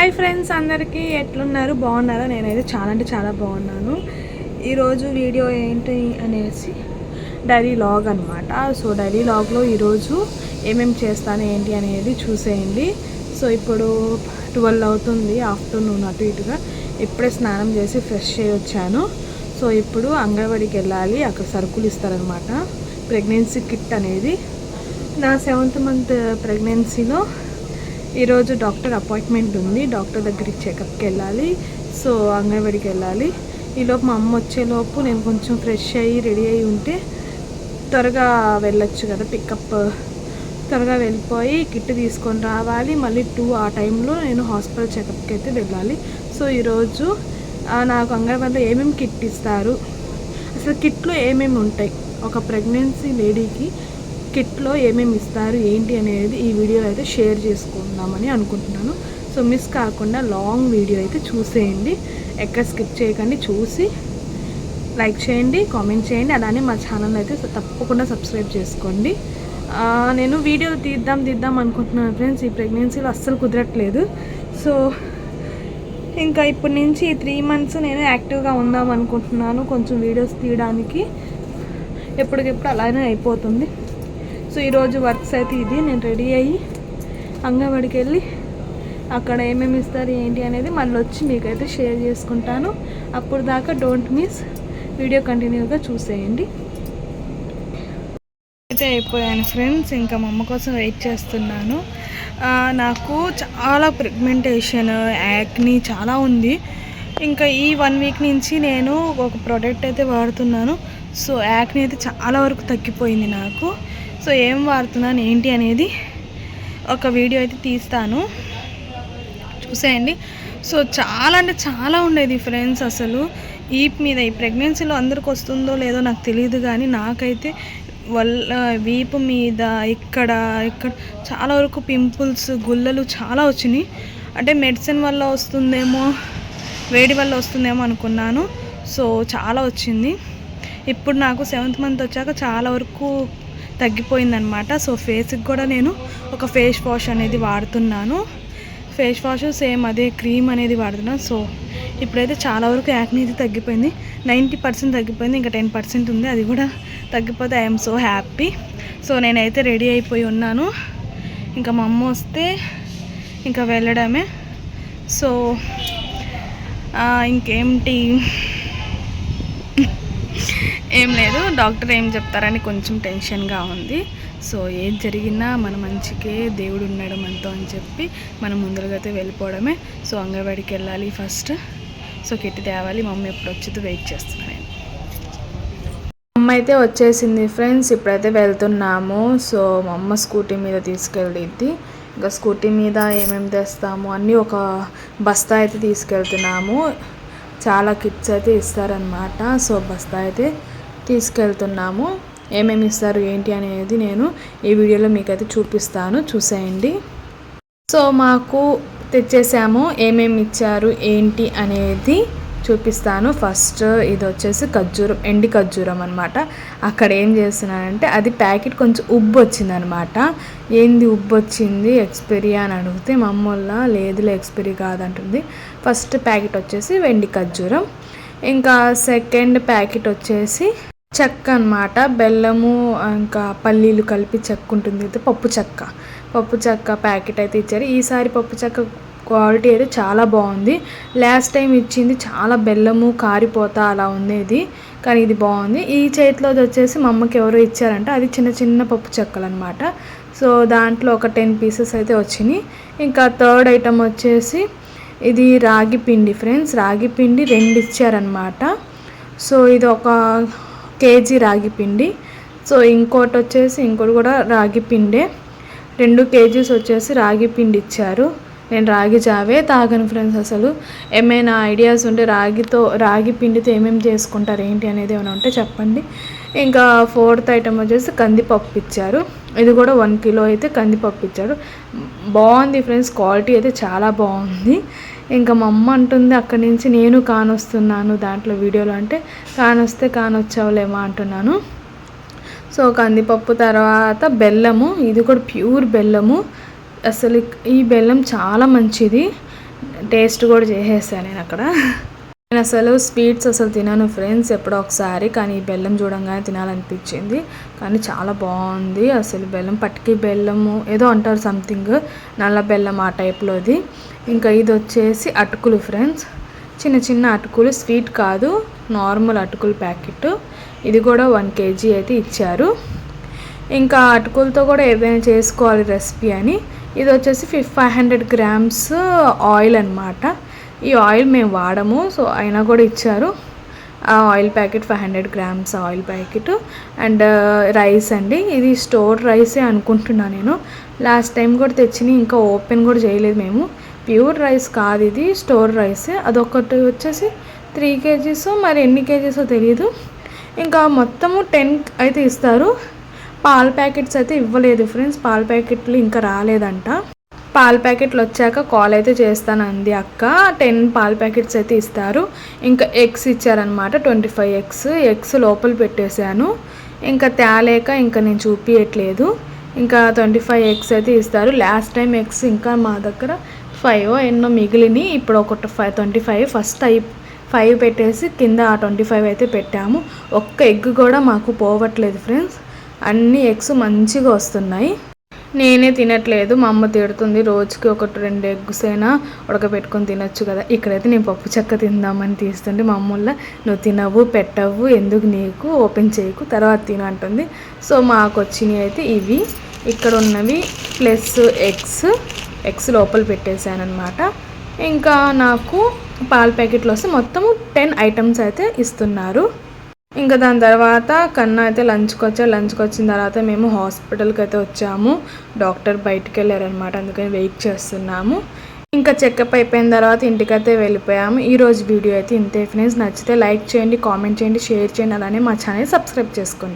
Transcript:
Hi friends, అందరికీ ఎట్లున్నారు? బాగున్నారా? నేనైతే చాలా అంటే చాలా బాగున్నాను. ఈరోజు వీడియో ఏంటి అనేసి డైలీ లాగ్ అనమాట. సో డైలీ లాగ్లో ఈరోజు ఏమేమి చేస్తాను ఏంటి అనేది చూసేయండి. సో ఇప్పుడు 12 అవుతుంది, ఆఫ్టర్నూన్ అటు ఇటుగా. ఇప్పుడే స్నానం చేసి ఫ్రెష్ అయ్యి వచ్చాను. సో ఇప్పుడు అంగన్వాడికి వెళ్ళాలి, అక్కడ సరుకులు ఇస్తారనమాట. ప్రెగ్నెన్సీ కిట్ అనేది నా 7th మంత్ ప్రెగ్నెన్సీలో ఈరోజు డాక్టర్ అపాయింట్మెంట్ ఉంది. డాక్టర్ దగ్గరికి చెకప్కి వెళ్ళాలి. సో అంగన్వాడికి వెళ్ళాలి. ఈలోపు మా అమ్మ వచ్చేలోపు నేను కొంచెం ఫ్రెష్ అయ్యి రెడీ అయ్యి ఉంటే త్వరగా వెళ్ళొచ్చు కదా, పికప్ త్వరగా వెళ్ళిపోయి కిట్ తీసుకొని రావాలి. మళ్ళీ 2 ఆ టైంలో నేను హాస్పిటల్ చెకప్కి అయితే వెళ్ళాలి. సో ఈరోజు నాకు అంగన్వాడిలో ఏమేమి కిట్ ఇస్తారు, అసలు కిట్లో ఏమేమి ఉంటాయి, ఒక ప్రెగ్నెన్సీ లేడీకి కిట్లో ఏమేమి ఇస్తారు ఏంటి అనేది ఈ వీడియో అయితే షేర్ చేసుకుందామని అనుకుంటున్నాను. సో మిస్ కాకుండా లాంగ్ వీడియో అయితే చూసేయండి, ఎక్కడ స్కిప్ చేయకండి. చూసి లైక్ చేయండి, కామెంట్ చేయండి, అలానే మా ఛానల్ అయితే తప్పకుండా సబ్స్క్రైబ్ చేసుకోండి. నేను వీడియోలు తీద్దాం అనుకుంటున్నాను ఫ్రెండ్స్. ఈ ప్రెగ్నెన్సీలో అస్సలు కుదరట్లేదు. సో ఇంకా ఇప్పటి నుంచి 3 months నేను యాక్టివ్గా ఉందాం అనుకుంటున్నాను. కొంచెం వీడియోస్ తీయడానికి ఎప్పటికెప్పుడు అలానే అయిపోతుంది. సో ఈరోజు వర్క్స్ అయితే ఇది. నేను రెడీ అయ్యి అంగన్వాడికి వెళ్ళి అక్కడ ఏమేమి ఇస్తారు ఏంటి అనేది మళ్ళీ వచ్చి మీకైతే షేర్ చేసుకుంటాను. అప్పుడు దాకా డోంట్ మిస్, వీడియో కంటిన్యూగా చూసేయండి. అయితే అయిపోయాను ఫ్రెండ్స్, ఇంకా మా అమ్మ కోసం వెయిట్ చేస్తున్నాను. నాకు చాలా పిగ్మెంటేషన్, యాక్ని చాలా ఉంది. ఇంకా ఈ 1 week నుంచి నేను ఒక ప్రోడక్ట్ అయితే వాడుతున్నాను. సో యాక్ని అయితే చాలా వరకు తగ్గిపోయింది నాకు. సో ఏం వాడుతున్నాను ఏంటి అనేది ఒక వీడియో అయితే తీస్తాను, చూసేయండి. సో చాలా అంటే చాలా ఉండేది ఫ్రెండ్స్. అసలు ఈ మీద ఈ ప్రెగ్నెన్సీలో అందరికి వస్తుందో లేదో నాకు తెలియదు, కానీ నాకైతే వీపు మీద ఇక్కడ చాలా వరకు పింపుల్స్, గుల్లలు చాలా వచ్చినాయి. అంటే మెడిసిన్ వల్ల వస్తుందేమో, వేడి వల్ల వస్తుందేమో అనుకున్నాను. సో చాలా వచ్చింది. ఇప్పుడు నాకు 7th month వచ్చాక చాలా వరకు తగ్గిపోయిందనమాట. సో ఫేస్కి కూడా నేను ఒక ఫేస్ వాష్ అనేది వాడుతున్నాను. ఫేస్ వాష్ సేమ్ అదే క్రీమ్ అనేది వాడుతున్నాను. సో ఇప్పుడైతే చాలా వరకు యాక్ని అయితే తగ్గిపోయింది. 90% తగ్గిపోయింది, ఇంకా 10% ఉంది. అది కూడా తగ్గిపోతే ఐఎమ్ సో హ్యాపీ. సో నేనైతే రెడీ అయిపోయి ఉన్నాను. ఇంకా మా అమ్మ వస్తే ఇంకా వెళ్ళడమే. సో ఇంకేంటి, ఏం లేదు, డాక్టర్ ఏం చెప్తారని కొంచెం టెన్షన్గా ఉంది. సో ఏం జరిగినా మన మంచికే, దేవుడు ఉన్నాడు మనతో అని చెప్పి మనం ముందరగా అయితే వెళ్ళిపోవడమే. సో అంగన్వాడికి వెళ్ళాలి ఫస్ట్. సో కిట్ తేవాలి. మమ్మీ ఎప్పుడు వచ్చిందో వెయిట్ చేస్తున్నాను. అమ్మ అయితే వచ్చేసింది ఫ్రెండ్స్, ఇప్పుడైతే వెళ్తున్నాము. సో మా అమ్మ స్కూటీ మీద తీసుకెళ్ళిద్ది. ఇంకా స్కూటీ మీద ఏమేమి తెస్తాము అన్నీ ఒక బస్తా అయితే తీసుకెళ్తున్నాము. చాలా కిట్స్ అయితే ఇస్తారనమాట. సో బస్తా అయితే తీసుకెళ్తున్నాము. ఏమేమి ఇస్తారు ఏంటి అనేది నేను ఈ వీడియోలో మీకైతే చూపిస్తాను, చూసేయండి. సో మాకు తెచ్చేసాము, ఏమేమి ఇచ్చారు ఏంటి అనేది చూపిస్తాను. ఫస్ట్ ఇది వచ్చేసి ఖర్జూరం, ఎండి ఖర్జూరం అనమాట. అక్కడ ఏం చేస్తున్నానంటే అది ప్యాకెట్ కొంచెం ఉబ్బు వచ్చిందనమాట. ఏంది ఉబ్బు వచ్చింది, ఎక్స్పైరీ అని అడిగితే మా అమ్మ వల్ల లేదులే ఎక్స్పైరీ కాదంటుంది. ఫస్ట్ ప్యాకెట్ వచ్చేసి ఎండి ఖర్జూరం. ఇంకా సెకండ్ ప్యాకెట్ వచ్చేసి చెక్క అనమాట. బెల్లము ఇంకా పల్లీలు కలిపి చెక్క ఉంటుంది, అయితే పప్పు చెక్క ప్యాకెట్ అయితే ఇచ్చారు. ఈసారి పప్పు చెక్క క్వాలిటీ అయితే చాలా బాగుంది. లాస్ట్ టైం ఇచ్చింది చాలా బెల్లము కారిపోతా అలా ఉండేది, కానీ ఇది బాగుంది. ఈ చేతిలోది వచ్చేసి మా అమ్మకి ఎవరో ఇచ్చారంట, అది చిన్న చిన్న పప్పు చెక్కలు అనమాట. సో దాంట్లో ఒక 10 pieces అయితే వచ్చినాయి. ఇంకా థర్డ్ ఐటమ్ వచ్చేసి ఇది రాగి పిండి ఫ్రెండ్స్. రాగి పిండి 2 ఇచ్చారనమాట. సో ఇది 1 kg రాగి పిండి. సో ఇంకోటి కూడా రాగి పిండే, 2 kgs వచ్చేసి రాగి పిండి ఇచ్చారు. నేను రాగి జావే తాగను ఫ్రెండ్స్. అసలు ఏమైనా ఐడియాస్ ఉంటే రాగి పిండితో ఏమేమి చేసుకుంటారు ఏంటి అనేది ఏమైనా ఉంటే చెప్పండి. ఇంకా 4th ఐటమ్ వచ్చేసి కందిపప్పు ఇచ్చారు. ఇది కూడా 1 kilo అయితే కందిపప్పు ఇచ్చారు. బాగుంది ఫ్రెండ్స్, క్వాలిటీ అయితే చాలా బాగుంది. ఇంకా మా అమ్మ అంటుంది అక్కడి నుంచి నేను కానొస్తున్నాను దాంట్లో వీడియోలో, అంటే కానొస్తే కానొచ్చావులేమా అంటున్నాను. సో కందిపప్పు తర్వాత బెల్లము, ఇది కూడా ప్యూర్ బెల్లము. అసలు ఈ బెల్లం చాలా మంచిది. టేస్ట్ కూడా చేసేసాను నేను అక్కడ. నేను అసలు స్వీట్స్ అసలు తినను ఫ్రెండ్స్, ఎప్పుడో ఒకసారి. కానీ ఈ బెల్లం చూడంగానే తినాలనిపించింది. కానీ చాలా బాగుంది అసలు. బెల్లం పట్టికి బెల్లము ఏదో అంటారు సంథింగ్, నల్ల బెల్లం ఆ టైప్లోది. ఇంకా ఇది వచ్చేసి అటుకులు ఫ్రెండ్స్, చిన్న చిన్న అటుకులు, స్వీట్ కాదు, నార్మల్ అటుకులు ప్యాకెట్. ఇది కూడా 1 kg అయితే ఇచ్చారు. ఇంకా అటుకులతో కూడా ఏదైనా చేసుకోవాలి రెసిపీ అని. ఇది వచ్చేసి 500 grams ఆయిల్ అనమాట. ఈ ఆయిల్ మేము వాడము, సో అయినా కూడా ఇచ్చారు. ఆ oil packet 500 grams oil packet. And rice అండి, ఇది స్టోర్ రైసే అనుకుంటున్నాను నేను. లాస్ట్ టైం కూడా తెచ్చి ఇంకా ఓపెన్ కూడా చేయలేదు మేము. ప్యూర్ రైస్ కాదు, ఇది స్టోర్ రైసే. అదొకటి వచ్చేసి 3 kgs, మరి ఎన్ని కేజీసో తెలియదు. ఇంకా మొత్తము 10 అయితే ఇస్తారు. పాల ప్యాకెట్స్ అయితే ఇవ్వలేదు ఫ్రెండ్స్, పాల ప్యాకెట్లు ఇంకా రాలేదంట. పాల ప్యాకెట్లు వచ్చాక కాల్ అయితే చేస్తాను అంది అక్క. 10 పాల ప్యాకెట్స్ అయితే ఇస్తారు. ఇంకా ఎగ్స్ ఇచ్చారనమాట, 25 ఎగ్స్ లోపల పెట్టేశాను. ఇంకా తేలేక ఇంకా నేను చూపించట్లేదు. ఇంకా 25 ఎగ్స్ అయితే ఇస్తారు. లాస్ట్ టైం ఎగ్స్ ఇంకా మా దగ్గర 5 ఎన్నో మిగిలిని. ఇప్పుడు ఒకటి 25 ఫస్ట్ 5 పెట్టేసి కింద ఆ 25 అయితే పెట్టాము. ఒక్క ఎగ్ కూడా మాకు పోవట్లేదు ఫ్రెండ్స్, అన్ని ఎగ్స్ మంచిగా వస్తున్నాయి. నేనే తినట్లేదు, మా అమ్మ తిడుతుంది. రోజుకి 1-2 ఎగ్స్ అయినా ఉడకబెట్టుకొని తినొచ్చు కదా. ఇక్కడైతే నేను పప్పు చెక్క తిందామని తీస్తుంటే మా అమ్మల్ల నువ్వు తినవు పెట్టవు, ఎందుకు నీకు, ఓపెన్ చేయకు, తర్వాత తిను అంటుంది. సో మాకు వచ్చినవి అయితే ఇవి, ఇక్కడ ఉన్నవి ప్లస్ ఎగ్స్ లోపల పెట్టేశాను అనమాట. ఇంకా నాకు పాల ప్యాకెట్లు వస్తే మొత్తము 10 ఐటమ్స్ అయితే ఇస్తున్నారు. ఇంకా దాని తర్వాత కన్నా అయితే లంచ్కి వచ్చిన తర్వాత మేము హాస్పిటల్కి అయితే వచ్చాము. డాక్టర్ బయటికి వెళ్ళారనమాట, అందుకని వెయిట్ చేస్తున్నాము. ఇంకా చెకప్ అయిపోయిన తర్వాత ఇంటికైతే వెళ్ళిపోయాము. ఈరోజు వీడియో అయితే ఇంతే ఫ్రెండ్స్. నచ్చితే లైక్ చేయండి, కామెంట్ చేయండి, షేర్ చేయండి, అలానే మా ఛానల్ సబ్స్క్రైబ్ చేసుకోండి.